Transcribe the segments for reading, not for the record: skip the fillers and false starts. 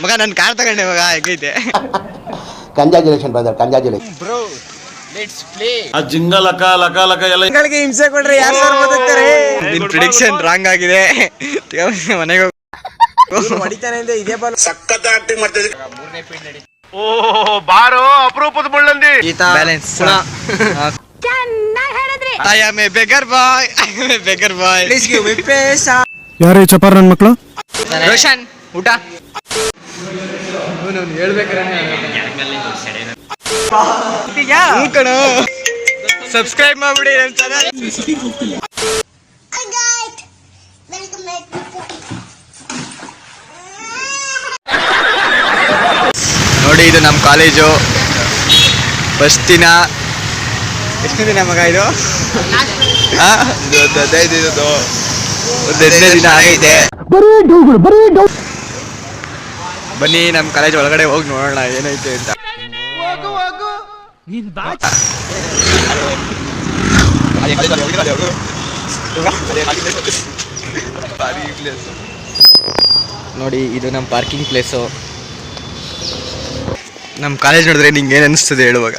ಮಗ ನನ್ ಕಾರ್ ತಗೊಂಡೆ ಮಗ ಹೇಗೈತೆ congratulation brother congratulation bro let's play ಆ ಜಿಂಗ ಲಕ ಲಕ ಲಕ ಎಲ್ಲ ಗಳಿಗೆ ಹಿಂಸೆ ಕೊಡ್ರೆ ಯಾರು ಸರ್ ಬದುಕ್ತಾರೆ ನಿನ್ ಪ್ರಿಡಿಕ್ಷನ್ ರಾಂಗ್ ಆಗಿದೆ ಮನೆಗೆ ಹೊಡಿತಾನೆ ಅಂತ ಇದೇ ಬಾಲ್ ಸಖತ್ ಆಕ್ಟಿಂಗ್ ಮಾಡ್ತಿದ್ದೆ ಮೂರನೇ ಪಿನ್ ನಡಿ ಓ ಬಾರೋ ಅಪರೂಪದ ಮುಳ್ಳಂದಿ balance I am a beggar boy. I am a beggar boy. Please give me pesa. ಯಾರೇ ಚಪಾರ್ ನನ್ನ ಮಕ್ಕಳು ರೋಷನ್ ಊಟ ಅವನು ಹೇಳ್ಬೇಕಾರೆ ಕಣೋ ಸಬ್ಸ್ಕ್ರೈಬ್ ಮಾಡ್ಬಿಡಿ ನನ್ನ ಚಾನಲ್ ನೋಡಿ ಇದು ನಮ್ಮ ಕಾಲೇಜು ಫಸ್ಟ್ ದಿನ ಎಷ್ಟು ದಿನ ಮಗ ಇದು ಒಂದು 15 ದಿನ ಆಗೈತೆ ಬನ್ನಿ ನಮ್ಮ ಕಾಲೇಜ್ ಒಳಗಡೆ ಹೋಗಿ ನೋಡೋಣ ಏನೈತೆ ಅಂತ ನೋಡಿ ಇದು ನಮ್ಮ ಪಾರ್ಕಿಂಗ್ ಪ್ಲೇಸು ನಮ್ಮ ಕಾಲೇಜ್ ನೋಡಿದ್ರೆ ನಿಂಗೆ ಏನು ಅನಿಸ್ತದೆ ಹೇಳುವಾಗ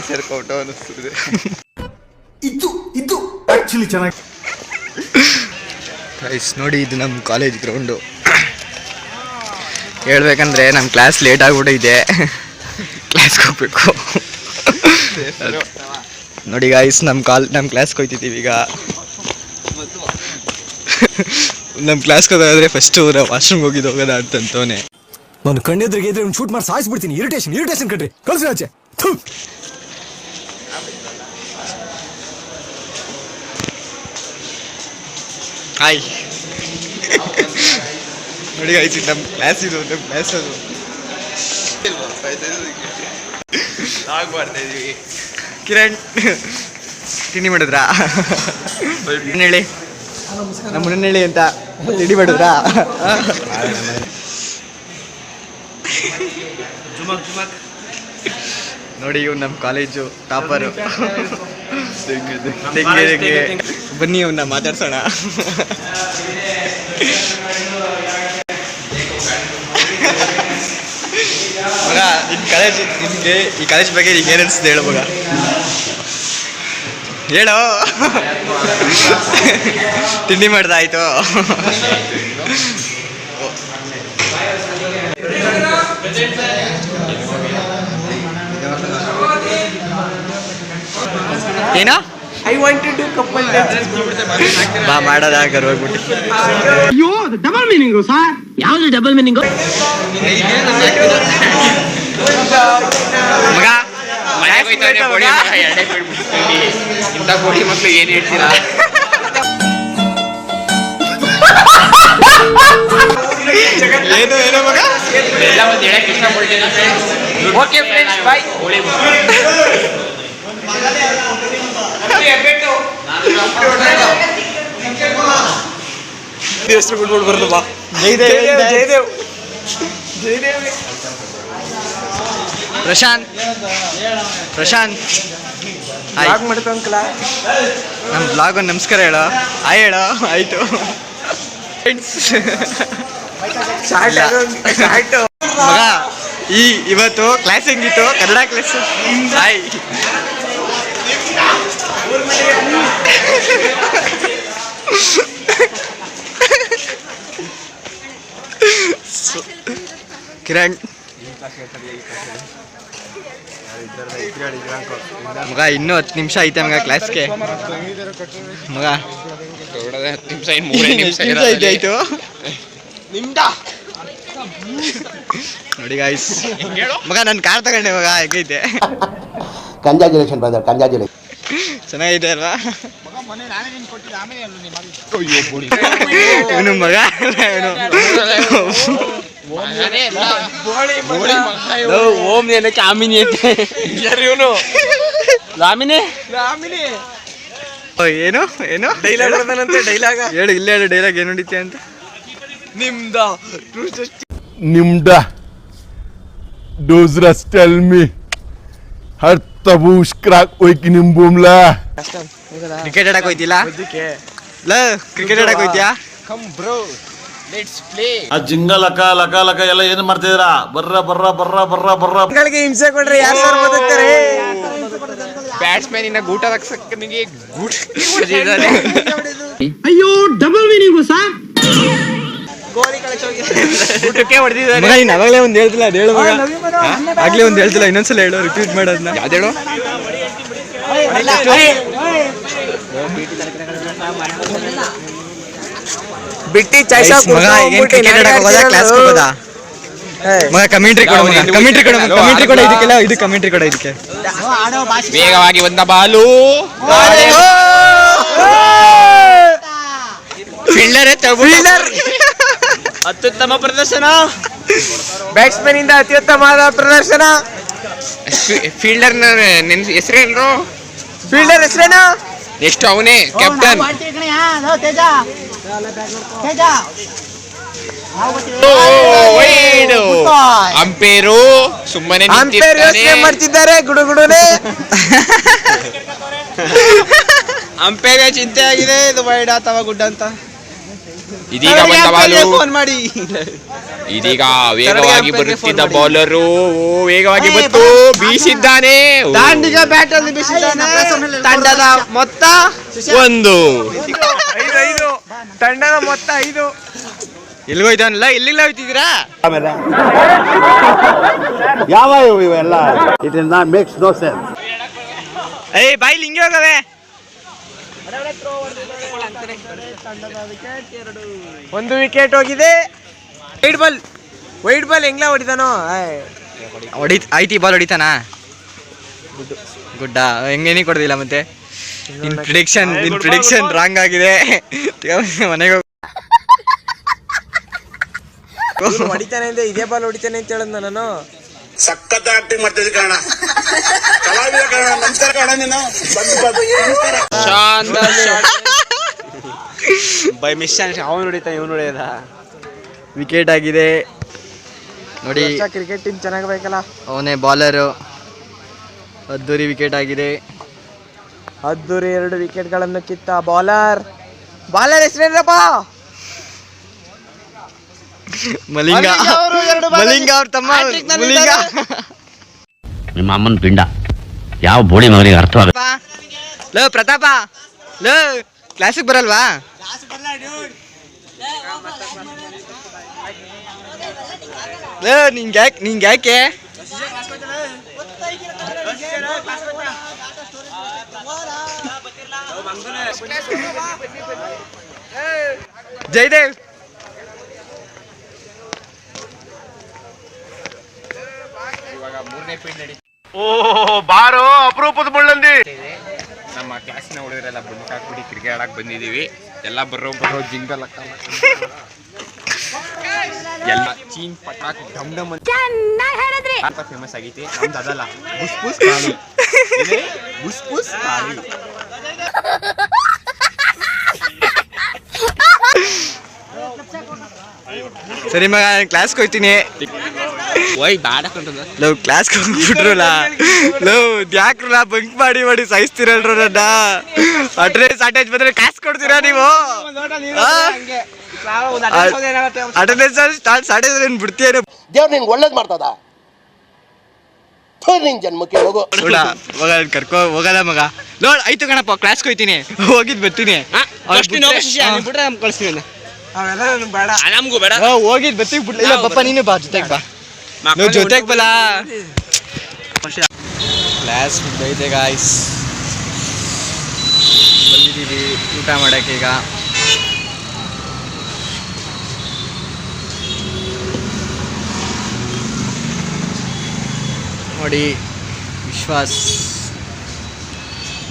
ಸೇರ್ಕೊಂಡು ಅನಿಸ್ತದೆ ಇದು ಆಕ್ಚುಲಿ ಚೆನ್ನಾಗಿ ನೋಡಿ ಇದು ನಮ್ಮ ಕಾಲೇಜ್ ಗ್ರೌಂಡು ಹೇಳ್ಬೇಕಂದ್ರೆ ನಮ್ಮ ಕ್ಲಾಸ್ ಲೇಟ್ ಆಗ್ಬಿಟ್ಟಿದೆ ಕ್ಲಾಸ್ಗೆ ಹೋಗ್ಬೇಕು ನೋಡಿ ಗಾಯ್ಸ್ ನಮ್ಮ ಕ್ಲಾಸ್ಗೆ ಹೋಗ್ತಿದ್ದೀವಿ ಈಗ ನಮ್ಮ ಕ್ಲಾಸ್ಗೆ ಹೋಗೋದಾದ್ರೆ ಫಸ್ಟು ನಾವು ವಾಶ್ರೂಮ್ಗೆ ಹೋಗೋದ ಅಂತಂತವನೇ ನಾನು ಕಣ್ಣೆದ್ರಿಗೆ ಇದ್ರೆ ಶೂಟ್ ಮಾಡಿ ಸಾಯಿಸ್ಬಿಡ್ತೀನಿ ಇರಿಟೇಷನ್ ಕಣ್ರಿ ಕಳ್ಸಿ ಆಚೆ ಹಾಯ್ ನೋಡಿ ಗಾಯ್ಸ್ ನಮ್ಮ ಕ್ಲಾಸ್ ಇದು ನಮ್ಮ ಕ್ಲಾಸ್ ಅದು ಆಗ್ಬಾರ್ತಾಯಿದ್ವಿ ಕಿರಣ್ ತಿಂಡಿ ಮಾಡಿದ್ರಾ ಹೇಳಿ ನಮ್ಮ ಹೇಳಿ ಅಂತ ತಿಂಡಿ ಮಾಡಿದ್ರಾ ನೋಡಿ ಇವ್ ನಮ್ಮ ಕಾಲೇಜು ಟಾಪರು ಬನ್ನಿ ಅವನ್ನ ಮಾತಾಡ್ಸೋಣ ಮಗ ನಿಮಗೆ ಈ ಕಾಲೇಜ್ ಬಗ್ಗೆ ನಿಮ್ಗೆ ಏನು ಅನಿಸ್ತದೆ ಹೇಳು ಮಗ ಹೇಳೋ ತಿಂಡಿ ಮಾಡ್ದಾಯ್ತು ಏನೋ I want to do couple dances. ಬಾ ಮಾಡೋದಾಗ ಹೋಗ್ಬಿಟ್ಟು ಅಯ್ಯೋ ಡಬಲ್ ಮೀನಿಂಗು ಸರ್ ಯಾವ್ದು ಡಬಲ್ ಮೀನಿಂಗು ಮಗ ಇಂಥ ಗೋಡಿ ಮಕ್ಳು ಏನ್ ಹೇಳ್ತೀರಾ ಏನು ಮಗ ಎಲ್ಲ ಒಂದು ಹೇಳಕ್ ಇಷ್ಟಪಡ್ತೀನಿ ಓಕೆ ಫ್ರೆಂಡ್ಸ್ ಬಾಯ್ ಹೋಳಿ ಹೆಸರು ಬಿಟ್ಬಿಟ್ಟು ಬರೋದು ಬಾ ಜಯದೇವ್ ಪ್ರಶಾಂತ್ ಯಾಕೆ ಮಾಡ್ಕೊಂಕಲ ನಮ್ಮ ಬ್ಲಾಗ್ ಒಂದು ನಮಸ್ಕಾರ ಹೇಳೋ ಹೇಳೋ ಆಯ್ತು ಮಗ ಇವತ್ತು ಕ್ಲಾಸ್ ಹೆಂಗಿತ್ತು ಕನ್ನಡ ಕ್ಲಾಸ್ ಹಾಯ್ ಕಿರಣ್ ಮಗ ಇನ್ನೂ 10 ನಿಮಿಷ ಐತೆ ಮಗ ಕ್ಲಾಸ್ಗೆ ಮಗ 10 ನಿಮಿಷ ಇನ್ನು 3 ನಿಮಿಷ ಆಯ್ತು ನೋಡಿ ಗಾಯ್ಸ್ ಮಗ ನನ್ನ ಕಾರ್ ತಗೊಂಡೆ ಮಗ ಹೇಗೈತೆ ಕಂಗ್ರಾಚುಲೇಷನ್ ಬ್ರದರ್ ಕಂಗ್ರಾಚುಲೇಷನ್ ಚೆನ್ನಾಗಿದೆ ಅಲ್ವಾ ಇವನು ಮಗ ಓಂ ಏನಕ್ಕೆ ಆಮಿನಿ ಅಂತೆ ಇವನು ಲಾಮಿನಿ ಏನು ಡೈಲಾಗ್ ಡೈಲಾಗ ಹೇಳು ಇಲ್ಲೇ ಹೇಳು ಡೈಲಾಗ್ ಏನು ಹೊಡಿತೆ ಅಂತ ನಿಮ್ದ ಡೋಸ್ರಸ್ ಟೆಲ್ ಮಿ ಹರ್ ತಬೂಶ್ ಕ್ರಾಕ್ ಹೋಯ್ಕಿ ನಿಮ್ ಬೂಮ್ಲಾ ಕ್ರಿಕೆಟ್ ಆಡಕ್ ಹೋಯ್ತಿಲ್ಲ ಕ್ರಿಕೆಟ್ ಆಡಕ್ ಹೋಯ್ತಿಯಾ ಆ ಜಿಂಗ ಲಕ ಲಕ ಲಕ ಎಲ್ಲ ಏನ್ ಮಾಡ್ತಿದ್ದೀರಾ? ಬರ್ರ ಬರ್ರ ಬರ್ರ ಬರ್ರ ಬರ್ರ. ಮಕ್ಕಳಿಗೆ ಹಿಂಸೆ ಕೊಡ್ರಿ ಯಾರು ಸರ್ ಬದುಕ್ತಾರೆ? ಬ್ಯಾಟ್ಸ್ಮನ್ ಇನ್ನ ಗೂಟ ರಕ್ಷಕನಿಗೆ ಗೂಟ ಹೊಡೆದಿದ್ದಾನೆ. ಅಯ್ಯೋ ಡಬಲ್ ಮೀನಿಂಗು ಸರ್. ಗೂಟಕ್ಕೆ ಹೊಡೆದಿದ್ದಾನೆ. ಮಗ ನೀನ್ ಅವಾಗಲೇ ಒಂದ್ ಹೇಳ್ತಿಲ್ಲ ಅದ್ ಹೇಳು ಮಗ. ಆಗ್ಲೇ ಒಂದ್ ಹೇಳ್ತಿಲ್ಲ ಇನ್ನೊಂದ್ಸಲ ಹೇಳು, ರಿಪೀಟ್ ಮಾಡೋದನ್ನ. ಯಾವ್ದೇಳು? ಬಿಟ್ಟಿ ಚಾಯ್ಸ್ ಮಗ ಈಗ ಕ್ರಿಕೆಟ್ ಆಡಕ್ ಹೋಗೋದಾ ಕ್ಲಾಸ್ ಹೋಗೋದಾ? ಮಗ ಕಮೆಂಟ್ರಿ ಕೊಡು ಮಗ, ಕಮೆಂಟ್ರಿ ಕೊಡು ಮಗ, ಕಮೆಂಟ್ರಿ ಕೊಡು ಇದಕ್ಕೆಲ್ಲ, ಇದು ಕಮೆಂಟ್ರಿ ಕೊಡು ಇದಕ್ಕೆ. ವೇಗವಾಗಿ ಬಂದ ಬಾಲು ಫೀಲ್ಡರ್ ಅತ್ಯುತ್ತಮ ಪ್ರದರ್ಶನ. ಬ್ಯಾಟ್ಸ್ಮನ್ ಇಂದ ಅತ್ಯುತ್ತಮವಾದ ಪ್ರದರ್ಶನ. ಫೀಲ್ಡರ್ ಹೆಸರೇನ್ರು? ಫೀಲ್ಡರ್ ಹೆಸರೇನು? ನೆಕ್ಸ್ಟ್ ಅವನೇ ಕ್ಯಾಪ್ಟನ್. ಅಂಪೇರು ಸುಮ್ಮನೆ ಅಂಪೇರ್ ಯೋಚನೆ ಮಾಡ್ತಿದ್ದಾರೆ ಗುಡುಗುಡುನೆ. ಅಂಪೇರ್ ಚಿಂತೆ ಆಗಿದೆ, ಇದು ವೈಡ್ ಅಥವಾ ಗುಡ್ ಅಂತ. ಇದೀಗ ಬಂದ ಬಾಲು, ಫೋನ್ ಮಾಡಿ. ಇದೀಗ ವೇಗವಾಗಿ ಬರುತ್ತಿದ್ದ ಬೌಲರು ವೇಗವಾಗಿ ಬಂತು, ಬೀಸಿದ್ದಾನೆ. ದಾಂಡಿಗ ಬ್ಯಾಟ್ ಅಲ್ಲಿ ಬೀಸಿದ್ದಾನೆ. ತಂಡದ ಮೊತ್ತ 1. ತಂಡದ ಮೊತ್ತ 5. ಎಲ್ಲಿಗೋಯ್ತಾನಲ್ಲ, ಎಲ್ಲಿಲ್ಲ ಹೋಯ್ತಿದ್ದೀರಾ? ಯಾವ ಇವೆಲ್ಲ? It is not makes no sense. ಏಯ್ ಬಾಯ್ಲಿ ಹಿಂಗೆ ಹೋಗವೆ. ಒಂದು ವಿಕೆಟ್ ಹೋಗಿದೆ. ವೈಡ್ ಬಾಲ್ ಹೆಂಗ್ಲ ಹೊಡಿತಾನೋ? ಐತಿ ಬಾಲ್ ಹೊಡಿತಾನ. ಗುಡ್ಡ ಹೆಂಗೇನಿ ಕೊಡೋದಿಲ್ಲ ಮತ್ತೆ. ನಿನ್ ಪ್ರಿಡಿಕ್ಷನ್ ರಾಂಗ್ ಆಗಿದೆ. ಮನೆಗೆ ಹೊಡಿತಾನೆ ಅಂದ್ರೆ ಇದೇ ಬಾಲ್ ಹೊಡಿತಾನೆ ಅಂತ ಹೇಳದ್ ನಾನು. ಸಖತ್ ಆಕ್ಟಿಂಗ್ ಮಾಡ್ತಿದ್ದೆ ಕಾರಣ. ಕಲಾವಿದ ಕಾರಣ. ನಮಸ್ಕಾರ ಕಾರಣ. ನೀನು ಬೈ ಮಿಸ್ ಅವನು ಹೊಡಿತಾನೆ, ಇವನು ಹೊಡೆಯದ. ವಿಕೆಟ್ ಆಗಿದೆ ನೋಡಿ. ಕ್ರಿಕೆಟ್ ಟೀಮ್ ಚೆನ್ನಾಗಬೇಕಲ್ಲ. ಅವನೇ ಬಾಲರು. ಅದ್ದೂರಿ ವಿಕೆಟ್ ಆಗಿದೆ. ಅದ್ದೂರಿ 2 ವಿಕೆಟ್ಗಳನ್ನು ಕಿತ್ತ ಬಾಲರ್ ಹೆಸರೇನಪ್ಪ? ಮಲಿಂಗ ಅವ್ರ ತಮ್ಮ ಮಲಿಂಗ. ನಿಮ್ಮ ಅಮ್ಮನ ಪಿಂಡ ಯಾವ ಬೋಳಿ ಮಗನಿಗೆ ಅರ್ಥವಾಗ. ಲೋ ಪ್ರತಾಪ, ಲೋ ಕ್ಲಾಸಿಗೆ ಬರಲ್ವಾ? ಲೋ ನಿಂಗೆ ಯಾಕೆ? ಜಯದೇವ್ ಓ ಬಾರೋ ಅಪರೂಪದ ಮುಳ್ಳಂದಿ. ನಮ್ಮ ಕ್ಲಾಸಿನ ಹುಡುಗರೆಲ್ಲ ಬಂದು ಹಾಕ್ಬಿಟ್ಟು ಕ್ರಿಕೆಟ್ ಆಡಕ್ ಬಂದಿದೀವಿ. ಎಲ್ಲ ಬರೋ ಜಿಂಗಲ್ ಎಲ್ಲ ಚೀನ್ ಪಟಾಕ್ ಡಮ್ ಡಮ್ ಅಂತ ಫೇಮಸ್ ಆಗೈತಿ. ನಮ್ದು ಅದಲ್ಲ, ಬುಸ್ ಕಾಳಿ. ಬುಸ್ ಕಾಳಿ. ಸರಿ ಮಗ, ಕ್ಲಾಸ್ಗೆ ಹೋಗ್ತೀನಿ. ಲವ್ ಕ್ಲಾಸ್ಗೆ ಹೋಗ್ಬಿಟ್ರಲ್ಲ. ಲವ್ ಯಾಕ್ರಲ್ಲ ಬಂಕ್ ಮಾಡಿ ಸಾಯಿಸ್ತೀರಲ್ರ ನನ್ನ. ಅಟೆಂಡೆನ್ಸ್ ಬಂದ್ರೆ ಕಾಸು ಕೊಡ್ತೀರಾ ನೀವು? ಅಟೆಂಡೆನ್ಸ್ ಸ್ಟಾರ್ಟ್ ಬಿಡ್ತೀಯ? ದೇವ್ರು ನಿನ್ಗೆ ಒಳ್ಳೇದ್ ಮಾಡ್ತದ. ನಿನ್ ಜನ್ಮಕ್ಕೆ ಹೋಗೋ ಮಗ ಕರ್ಕೊ ಹೋಗಲ್ಲ ಮಗ. ನೋಡ್ ಆಯ್ತು ಕಣಪ್ಪ, ಕ್ಲಾಸ್ಗೆ ಹೋಗ್ತೀನಿ. ಹೋಗಿದ್ ಬರ್ತೀನಿ. ನಮಗೂ ಬೇಡ. ಹೋಗಿದ್ ಬರ್ತೀವಿ ಬಿಡ್ಲಿ. ಇಲ್ಲ ಪಪ್ಪ ನೀನು ಬಾ, ಜೊತೆಗೆ ಬಾ. ನೀವು ಜೊತೆಗೆ ಬಲ್ಲ. ಕ್ಲಾಸ್ ಮುಗ್ದೈತೆ ಗಾಯ್ಸ್. ಬಂದಿದ್ದೀವಿ ಊಟ ಮಾಡಕ್ಕೆ ಈಗ. ನೋಡಿ ವಿಶ್ವಾಸ್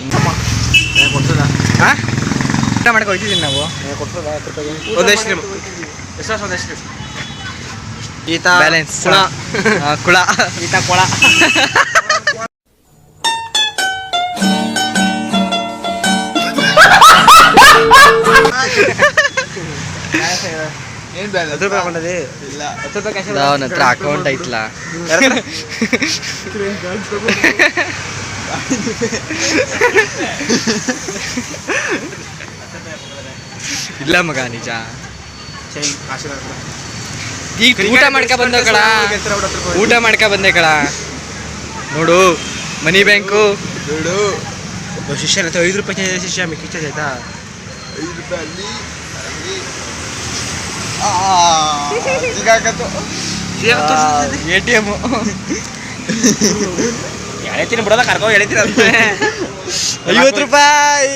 ಊಟ ಮಾಡಕ್ಕೆ ಹೋಗ್ತಿದ್ದೀನಿ ನಾವು. ಈತ ಬ್ಯಾಲೆನ್ಸ್ ಕುಳ ಈತ ಕೊಳ. ಅವನ ಹತ್ರ ಅಕೌಂಟ್ ಐತ್ಲ. ಇಲ್ಲ ಮಗ ನಿಜ. ಈಗ ಊಟ ಮಾಡ್ಕ ಬಂದ ಕಡ ಊಟ ಮಾಡ್ಕ ಬಂದೆ ಕಡ ನೋಡು ಮನಿ ಬ್ಯಾಂಕು ನೋಡು ಶಿಷ್ಯ 5 ರೂಪಾಯಿ ಶಿಷ್ಯ ಮಿಕ್ಕಿ ಆಯ್ತಾ 5 ರೂಪಾಯಿ ATM ಎಳೆತೀನಿ ಬಿಡೋದ ಕರ್ಕೊ ಎಳಿತೀರ 50 ರೂಪಾಯಿ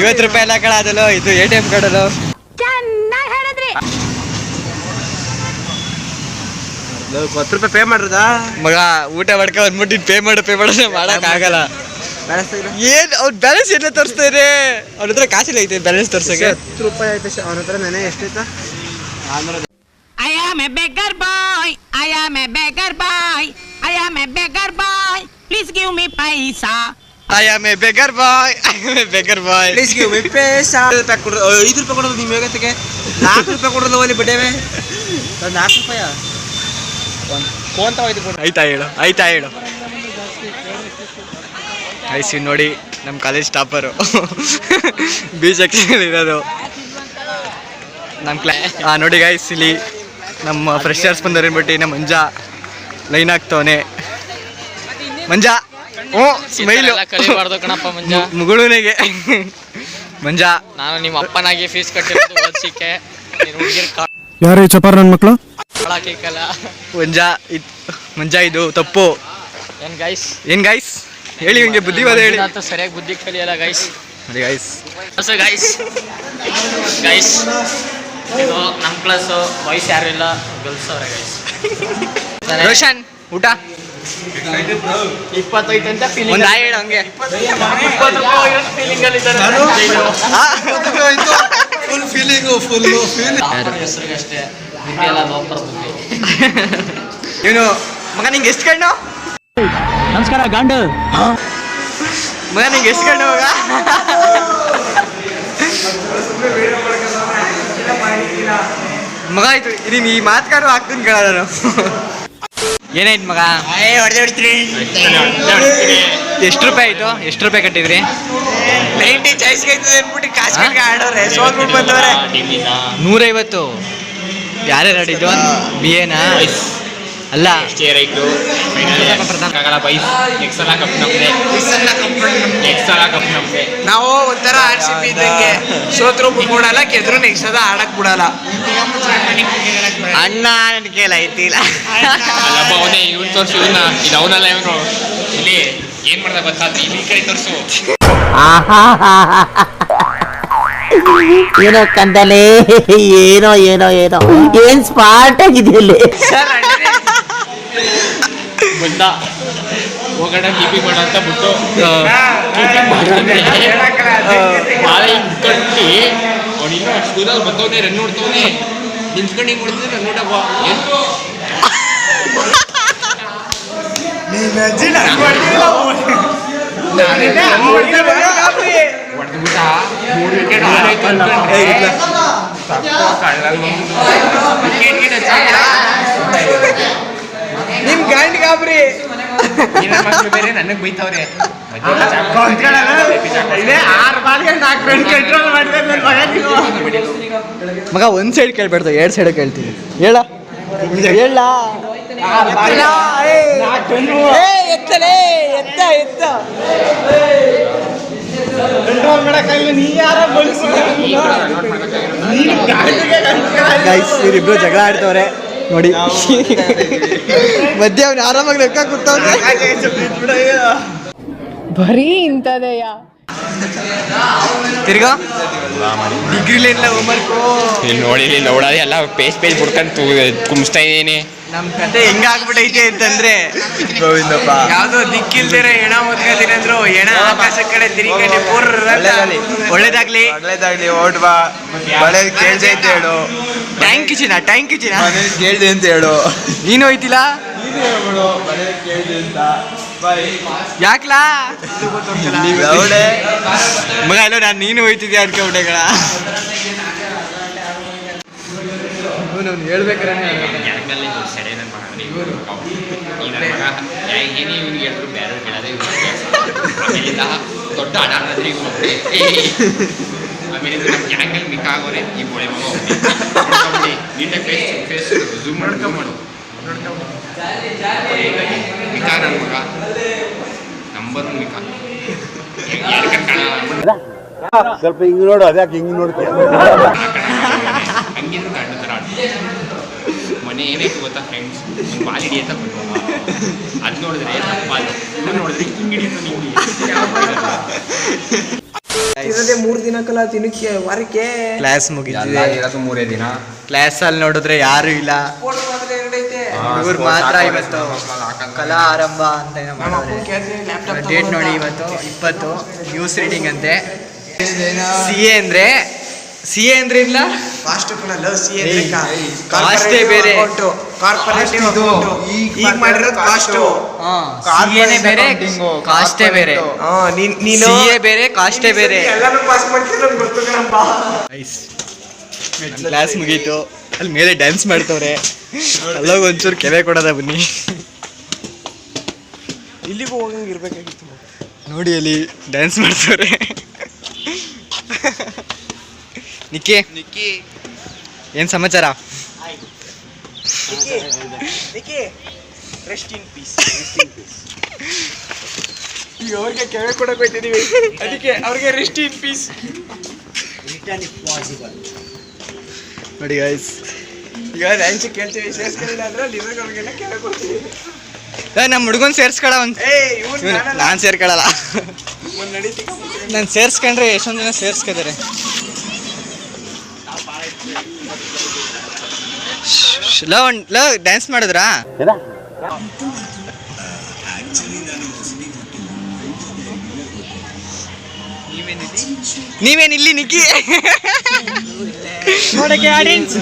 50 ರೂಪಾಯಿ ಎಲ್ಲ ಕಡ ಅದಲ್ಲ ಇದು ATM ಕಾರ್ಡ್ ಅಲ್ಲ ₹10 ಪೇ ಮಾಡ್ರದ ಮಗ ಊಟ ಮಾಡ್ಕ ಬಂದ್ಬಿಟ್ಟು ಪೇ ಮಾಡೋದು ಮಾಡಕ್ ಆಗಲ್ಲ ಏನ್ ಅವ್ರ ಬ್ಯಾಲೆನ್ಸ್ ಎಲ್ಲ ತೋರಿಸ್ತಾರೆ ಅವ್ರ ಹತ್ರ ಕಾಸಿಲ್ಲ ಐತೆ ಬ್ಯಾಲೆನ್ಸ್ ತೋರ್ಸಕ್ಕೆ ₹10 ಆಯ್ತು ಅವನ ಹತ್ರ ನೆನೆ ಎಷ್ಟೈತಾ I am a beggar boy. I am a beggar boy. I am a beggar boy. Please give me paisa. I am a beggar boy. I am a beggar boy. Please give me paisa 5 ರೂಪಾಯಿ ಕೊಡೋದು ನಿಮ್ಮ ಯೋಗತೆಗೆ 4 ರೂಪಾಯಿ ಕೊಡೋದು ಅಲ್ಲಿ ಬಿಡೇವೆ 4 ರೂಪಾಯ phone ತಗೋಯ್ತು ಆಯ್ತಾ ಹೇಳು IC ನೋಡಿ ನಮ್ಮ ಕಾಲೇಜ್ ಟಾಪರು ಬಿ ಸೆಕ್ಷನ್ ಇರೋದು ನಮ್ಮ ನೋಡಿ ಗೈಸ್ ಇಲ್ಲಿ ನಮ್ಮ ಫ್ರೆಶರ್ಸ್ ಬಂದವ್ರು ಏನ್ಬಿಟ್ಟು ನಮ್ಮ ಮಂಜ ಲೈನ್ ಆಗ್ತವನೆ ಮಂಜ ಸ್ಮೈಲು ಕಲಿಬಾರ್ದು ಕಣಪ್ಪ ಮಂಜ ಮುಗುಳುನಿಗೆ ಮಂಜ ನಾನು ನಿಮ್ಮ ಅಪ್ಪನಾಗಿ ಫೀಸ್ ಕಟ್ಟಿರೋದು ಓದಿಸಿಕೆ ಯಾರೇ ಚಪಾರ ನನ್ನ ಮಕ್ಕಳು ಮಂಜ ಇದು ತಪ್ಪು ಏನ್ ಗೈಸ್ ಹೇಳಿ ಹಿಂಗೆ ಬುದ್ಧಿವಾದ ಹೇಳಿ ಅಂತ ಸರಿಯಾಗಿ ಬುದ್ಧಿ ಕಲಿಯಲ್ಲ ಗೈಸ್ ನೋಡಿ ಗೈಸ್ ಗೈಸ್ ಇದು ನಮ್ಮ ಕ್ಲಾಸ್ ಬಾಯ್ಸ್ ಯಾರು ಇಲ್ಲ ಗರ್ಲ್ಸ್ ಅವರೇ ಗೈಸ್ ರೋಷನ್ ಊಟ 25 ಅಂತ ಫೀಲಿಂಗ್ ಒಂದು ಹೇಳು ಹಂಗೆ ಫೀಲಿಂಗ್ ಅಲ್ಲಿ ಫುಲ್ ಫೀಲಿಂಗು ಹೆಸರಿಗೆ ಅಷ್ಟೇ ಬುದ್ಧಿ ಎಲ್ಲ ಲೋಪರ್ ಬುದ್ಧಿ ಇವನು ಮಗ ನಿಂಗೆ ಎಷ್ಟು ಕಣ್ಣು ನಮಸ್ಕಾರ ಗಾಂಡು ಮಗ ನಿಂಗೆ ಎಷ್ಟು ಕಣ್ಣು ಮಗ ಮಗ ಆಯ್ತು ನೀನು ಈ ಮಾತ್ಕಾರು ಹಾಕ್ತೀನಿ ಕಣ ನಾನು ಏನಾಯ್ತು ಮಗ ಎಷ್ಟು ರೂಪಾಯಿ ಆಯ್ತು ಎಷ್ಟು ರೂಪಾಯಿ ಕಟ್ಟಿದ್ರಿ 90 ಚಾಯ್ಸ್ಗೆ ಆಯ್ತದೆ ಅಂದ್ಬಿಟ್ಟು ಕಾಸು ಆಡೋರೆ ಸೋಲ್ಬಿಟ್ಟು ಬಂದವ್ರೆ 150 ಯಾರ್ಯಾರು ಆಡಿದ್ದು BA ಅಲ್ಲ ನಾವು ಒಂಥರ RCB ಇದ್ದಂಗೆ ಸೋತ್ರು ಬಿಡಲ್ಲ ಗೆದ್ರು ನೆಕ್ಸ್ಟ್ ಸದ ಆಡಕ್ ಬಿಡಲ್ಲ ಅಣ್ಣ ನನ್ನ ಕೇಳ ಐತಿಲ್ಲ ಅವನೇ ಇವ್ನು ತೋರಿಸು ಇವನ್ನ ಇದು ಅವನಲ್ಲ ಇವನು ಇಲ್ಲಿ ಏನ್ ಮಾಡ್ದ ಗೊತ್ತಾದ್ರೆ ಇಲ್ಲಿ ಈ ಕಡೆ ತೋರಿಸು ಏನೋ ಕಂದಲೆ ಏನೋ ಏನೋ ಏನೋ ಏನ್ ಸ್ಪಾಟ್ ಆಗಿದೆಯಲ್ಲಿ ಬಂದ ಹೋಗೋಣ ಕೀಪಿಂಗ್ ಮಾಡ ಅಂತ ಬಿಟ್ಟು ಕೀಪಿಂಗ್ ಮಾಡ್ತಾನೆ ಬಾಳ ಹಿಂಗ್ ಕಟ್ಟಿ ಅವನಿನ್ನ ಸ್ಕೂಲಲ್ಲಿ ಬಂದವನೇ ರನ್ ನೋಡ್ತವನೇ ನಿಂತ್ಕೊಂಡು ಹಿಂಗ್ ನೋಡ್ತಿದ್ರೆ ರನ್ ನೋಡಪ್ಪ ಹೊಡೆದ್ಬಿಟ್ಟ 3 ವಿಕೆಟ್ ಆಡಾಯ್ತು ಅನ್ಕೊಂಡ್ರೆ ನಿಮ್ ಗಂಡ್ ಗಾಬ್ರಿ ಮಕ್ಕಳು ಬೇರೆ ನನಗ್ ಬೈತವ್ರೆ 6 ಬಾಲ್ಗೆ 4 ರನ್ ಕಂಟ್ರೋಲ್ ಮಾಡ್ತಾರೆ ಮಗ ಒಂದ್ ಸೈಡ್ ಕೇಳ್ಬೇಡ್ದು 2 ಸೈಡ್ ಕೇಳ್ತೀನಿ ಹೇಳ ಎತ್ತಲೇ ಎತ್ತ ಕಂಟ್ರೋಲ್ ಮಾಡಕ್ಕಾಗಿಲ್ಲ ನೀ ಯಾರ ಗೈಸ್ ಇವರಿಬ್ರು ಜಗಳ ಆಡ್ತವ್ರೆ ನೋಡಿ ಮಧ್ಯ ಅವ್ನು ಆರಾಮಾಗಿ ಲೆಕ್ಕ ಕೂತವ್ರೆ ಬರೀ ಇಂಥದೆಯಾ ತಿರ್ಗಾ ಡಿಗ್ರಿಲಿಲ್ಲ ಹೋಮ್ವರ್ಕು ಇಲ್ಲಿ ನೋಡಿಲ್ಲ ಓಡಾಡಿ ಎಲ್ಲ ಪೇಜ್ ಬಿಡ್ಕೊಂಡು ಕುಂಬಿಸ್ತಾ ಇದ್ದೀನಿ ನಮ್ ಕತೆ ಹೆಂಗಾಗ್ಬಿಟ್ಟೈತೆ ಅಂತಂದ್ರೆ ಯಾವ್ದೋ ದಿಕ್ಕಿಲ್ದಿರ ಹೆಣ ಓದ್ಕೋತೀನಿ ಅಂದ್ರು ಹೆಣ ಆಕಾಶ ಕಡೆ ತಿರುಗಿ ಒಳ್ಳೇದಾಗ್ಲಿ ಓಟ್ ಬಾ ಒಳ್ಳೇದು ಕೇಳ್ದೆ ಅಂತ ಹೇಳು ಟ್ಯಾಂಕ್ ಕಿಚಿನ ಕೇಳ್ದೆ ಅಂತ ಹೇಳು ನೀನು ಹೋಯ್ತಿಲ್ಲ ಯಾಕ್ಲಾ ಮಗ ಇಲ್ಲ ನಾನು ನೀನು ಹೋಯ್ತಿದ್ಯಾ ಅನ್ಕೊಂಬಿಟ್ಟೆಗಳ ಹೇಳ್ಬೇಕಾರೆ ದೊಡ್ಡ ಆಟ ಆಡಿದ್ರೆ ಆಮೇಲೆ ನಮ್ಮ ಗ್ಯಾಂಗಲ್ಲಿ ಮಿಕ್ಕ ಆಗೋರೆ ಈ ಬೋಳೆ ಮಗ ನೋಡ್ಕೊಂಬಿಡಿ ನೀಟಾಗಿ ಫೇಸ್ ಝೂಮ್ ಮಾಡು ಮಿಕ್ಕ ನನ್ನ ಮಗ ನಂಬರ್ ಮಿಕ್ಕ ಸ್ವಲ್ಪ ಹಿಂಗ್ ನೋಡು ಅದ್ಯಾಕೆ ಹಿಂಗ್ ನೋಡ್ತೀಯ ಹಂಗಿದ್ರು ಗಂಡು ಥರ ಮನೆ ಏನಾಯ್ತು ಗೊತ್ತಾ ಫ್ರೆಂಡ್ಸ್ ಬಾಲ್ ಹಿಡಿ ಅಂತ ಬಂದು ಅದು ನೋಡಿದ್ರೆ ಬಾಲ್ ಇದು ನೋಡಿದ್ರೆ ಹಿಂಗೆ ಹಿಡಿದು ನಿಂಗೆ ಇರೋದೇ 3 ದಿನಕ್ಕಲ್ಲ ದಿನಕ್ಕೆ ವಾರಕ್ಕೆ ಕ್ಲಾಸ್ ಮುಗಿದಿದೆ. ಇರೋದು 3 ದಿನ. ಕ್ಲಾಸ್ ಅಲ್ಲಿ ನೋಡಿದ್ರೆ ಯಾರು ಇಲ್ಲ, ಇವ್ರು ಮಾತ್ರ. ಇವತ್ತು ಕಲಾ ಆರಂಭ ಅಂತ ಏನೋ ಮಾಡಿದ್ರೆ ಡೇಟ್ ನೋಡಿ, ಇವತ್ತು 20 ನ್ಯೂಸ್ ರೀಡಿಂಗ್ ಅಂತೆ. ಸಿ ಎ ಅಂದ್ರೆ ಇಲ್ಲ, ಕಾಸ್ಟೇ ಬೇರೆ, ಈಗ ಮಾಡಿರೋದು ಕಾಸ್ಟ್ ಸಿಎನೇ ಬೇರೆ ಕಾಸ್ಟೇ ಬೇರೆ, ಸಿಎ ಬೇರೆ ಕಾಸ್ಟೇ ಬೇರೆ. ಕ್ಲಾಸ್ ಮುಗೀತು, ಅಲ್ಲಿ ಮೇಲೆ ಡ್ಯಾನ್ಸ್ ಮಾಡ್ತವ್ರೆ. ಅಲ್ಲೋಗ ಒಂಚೂರು ಕೆವೆ ಕೊಡೋದ ಬನ್ನಿ. ಇಲ್ಲಿಗೂ ಹೋಗಂಗಿರ್ಬೇಕಾಗಿತ್ತು ನೋಡಿ, ಅಲ್ಲಿ ಡ್ಯಾನ್ಸ್ ಮಾಡ್ತವ್ರೆ. ನಿಕ್ಕಿ ಏನ್ ಸಮಾಚಾರ? ಈಗ ಅವ್ರಿಗೆ ಕೆವೆ ಕೊಡಕ್ ಹೋಗ್ತಿದೀವಿ, ಅದಕ್ಕೆ ಅವ್ರಿಗೆ ರೆಸ್ಟ್ ಇನ್ ಪೀಸ್ ನೋಡಿ ಗೈಸ್. ಈಗ ರ್ಯಾಂಚ್ ಕೇಳ್ತೀವಿ, ಸೇರ್ಸ್ಕೊಳ್ಳಿಲ್ಲ ಅಂದ್ರೆ ಲಿವರ್ಗೆ ಅವ್ರಿಗೆಲ್ಲ ಕೆವೆ ಕೊಡ್ತೀವಿ. ನಮ್ಮ ಹುಡುಗನ್ ಸೇರ್ಸ್ಕೊಳ ನಾನು ಸೇರ್ಕೊಳ್ಳಲ್ಲ. ನಾನು ಸೇರ್ಸ್ಕೊಂಡ್ರೆ ಎಷ್ಟೊಂದು ಜನ ಸೇರ್ಸ್ಕೊತಾರೆ. ಡ್ಯಾನ್ಸ್ ಮಾಡಿದ್ರಾ? ನೀವೇನಿಲ್ಲಿ ನಿಕ್ಕಿ ನೋಡಕ್ಕೆ ಆಡಿಯನ್ಸ್.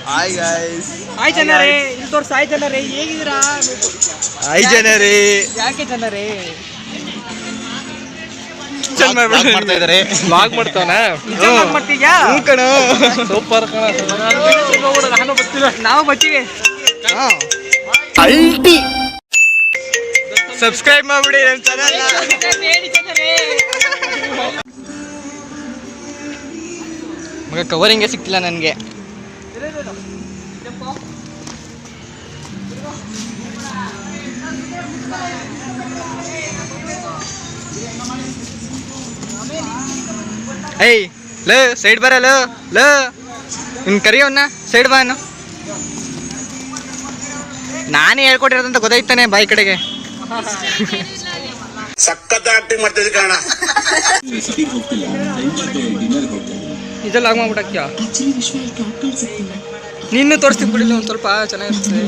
Hi guys. ಹಾಯ್ ಜನರೇ, ಇಲ್ಲಿ ತೋರ್ಸಿ. ಹಾಯ್ ಜನರೇ, ಹೇಗಿದ್ದೀರಾ? ಹಾಯ್ ಜನರೇ. ಯಾಕೆ ಜನರೇ ಮಾಡ್ತಾ ಇದಾರೆ? ವ್ಲಾಗ್ ಮಾಡ್ತಾವನ? ಮಾಡ್ತೀಯಾ? ಕಣ ಸೂಪರ್ ಕಣ. ನಾನು ಬರ್ತೀವಿ, ನಾವು ಬರ್ತೀವಿ. ಸಬ್ಸ್ಕ್ರೈಬ್ ಮಾಡ್ಬಿಡಿ ನನ್ನ ಚಾನಲ್. ಮಗ ಕವರಿಂಗೇ ಸಿಕ್ತಿಲ್ಲ ನನಗೆ. ಏಯ್ ಲೋ, ಸೈಡ್ ಬರಲ್ಲ ಲೋ, ಇನ್ ಕರಿಯವನ್ನ ಸೈಡ್ ಬಾ. ನಾನೇ ಹೇಳ್ಕೊಟ್ಟಿರೋದಂತ ಗೊತ್ತಾಯ್ತಾನೆ ಬಾಯಿ ಕಡೆಗೆ. ಸಖತ್ ಆಕ್ಟಿಂಗ್ ಮಾಡ್ತಿದ್ದೆ ಕಾರಣ. ಇದೆಲ್ಲ ಆಗ ಮಾಡ್ಬಿಟ್ಟಕ್ಯಾ ನಿನ್ನೂ ತೋರಿಸ್ತೀನಿ ಬಿಡಿಲ್ಲ, ಒಂದು ಸ್ವಲ್ಪ ಚೆನ್ನಾಗಿರ್ತದೆ.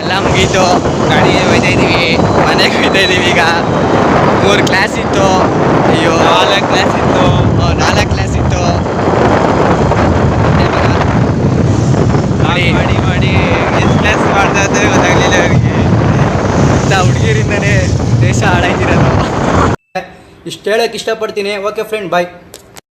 ಎಲ್ಲ ಮುಗೀತು, ಗಾಡಿ ಹೋಯ್ತಾ ಇದೀವಿ, ಮನೆಗೆ ಹೋಯ್ತಾ ಇದೀವಿ. ಈಗ 3 ಕ್ಲಾಸ್ ಇತ್ತು. ಅಯ್ಯೋ 4 ಕ್ಲಾಸ್ ಇತ್ತು. 4 ಕ್ಲಾಸ್ ಇತ್ತು. ಮಾಡಿ ಎಷ್ಟು ಕ್ಲಾಸ್ ಮಾಡ್ತಾ ಇದ್ದಾರೆ ಗೊತ್ತಾಗ್ಲಿಲ್ಲ ಅವ್ರಿಗೆ. ಇಂಥ ಹುಡುಗಿರಿಂದನೇ ದೇಶ ಹಾಳಾಗಿರೋದು. ಇಷ್ಟು ಹೇಳಕ್ಕೆ ಇಷ್ಟಪಡ್ತೀನಿ. ಓಕೆ ಫ್ರೆಂಡ್, ಬಾಯ್.